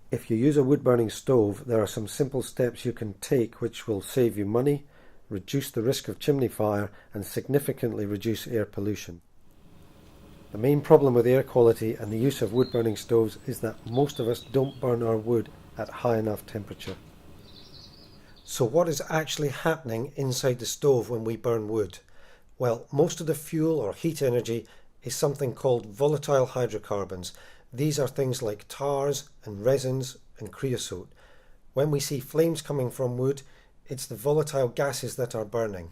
If you use a wood-burning stove, there are some simple steps you can take which will save you money, reduce the risk of chimney fire, and significantly reduce air pollution. The main problem with air quality and the use of wood-burning stoves is that most of us don't burn our wood at high enough temperature. So what is actually happening inside the stove when we burn wood? Well, most of the fuel or heat energy is something called volatile hydrocarbons. These are things like tars and resins and creosote. When we see flames coming from wood, it's the volatile gases that are burning.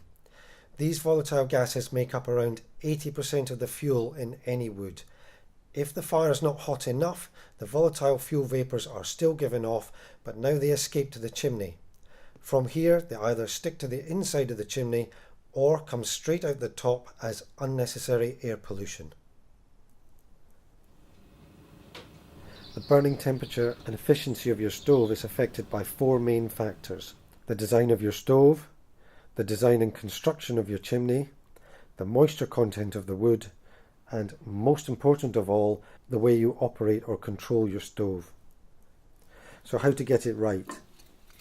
These volatile gases make up around 80% of the fuel in any wood. If the fire is not hot enough, the volatile fuel vapours are still given off, but now they escape to the chimney. From here, they either stick to the inside of the chimney or come straight out the top as unnecessary air pollution. The burning temperature and efficiency of your stove is affected by four main factors: the design of your stove, the design and construction of your chimney, the moisture content of the wood, and most important of all, the way you operate or control your stove. So how to get it right?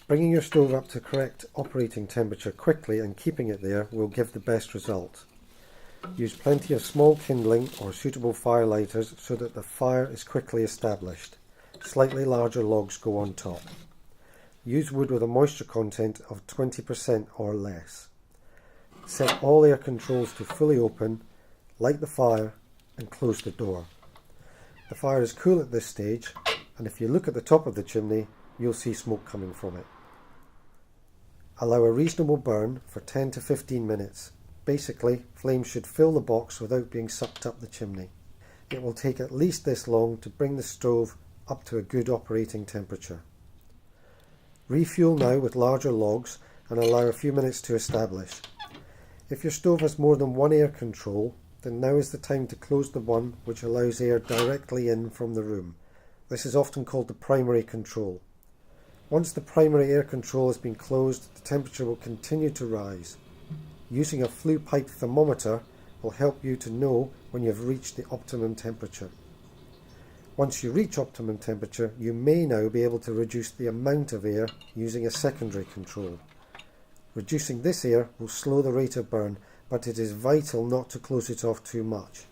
Bringing your stove up to correct operating temperature quickly and keeping it there will give the best result. Use plenty of small kindling or suitable fire lighters so that the fire is quickly established. Slightly larger logs go on top. Use wood with a moisture content of 20% or less. Set all air controls to fully open, light the fire and close the door. The fire is cool at this stage, and if you look at the top of the chimney, you'll see smoke coming from it. Allow a reasonable burn for 10 to 15 minutes. Basically, flames should fill the box without being sucked up the chimney. It will take at least this long to bring the stove up to a good operating temperature. Refuel now with larger logs and allow a few minutes to establish. If your stove has more than one air control, then now is the time to close the one which allows air directly in from the room. This is often called the primary control. Once the primary air control has been closed, the temperature will continue to rise. Using a flue pipe thermometer will help you to know when you have reached the optimum temperature. Once you reach optimum temperature, you may now be able to reduce the amount of air using a secondary control. Reducing this air will slow the rate of burn, but it is vital not to close it off too much.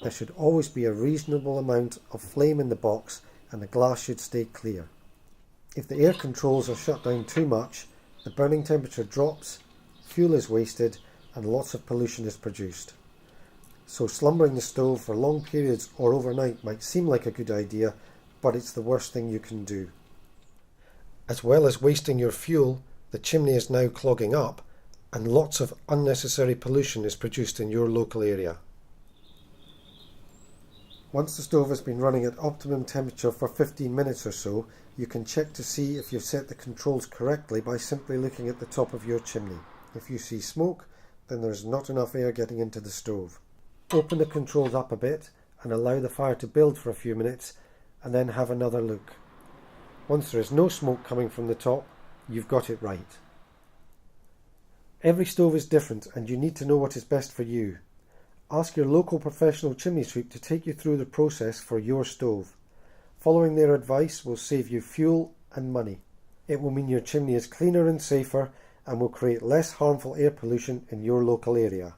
There should always be a reasonable amount of flame in the box and the glass should stay clear. If the air controls are shut down too much, the burning temperature drops, fuel is wasted, and lots of pollution is produced. So slumbering the stove for long periods or overnight might seem like a good idea, but it's the worst thing you can do. As well as wasting your fuel, the chimney is now clogging up, and lots of unnecessary pollution is produced in your local area. Once the stove has been running at optimum temperature for 15 minutes or so, you can check to see if you've set the controls correctly by simply looking at the top of your chimney. If you see smoke, then there's not enough air getting into the stove. Open the controls up a bit and allow the fire to build for a few minutes and then have another look. Once there is no smoke coming from the top, you've got it right. Every stove is different and you need to know what is best for you. Ask your local professional chimney sweep to take you through the process for your stove. Following their advice will save you fuel and money. It will mean your chimney is cleaner and safer and will create less harmful air pollution in your local area.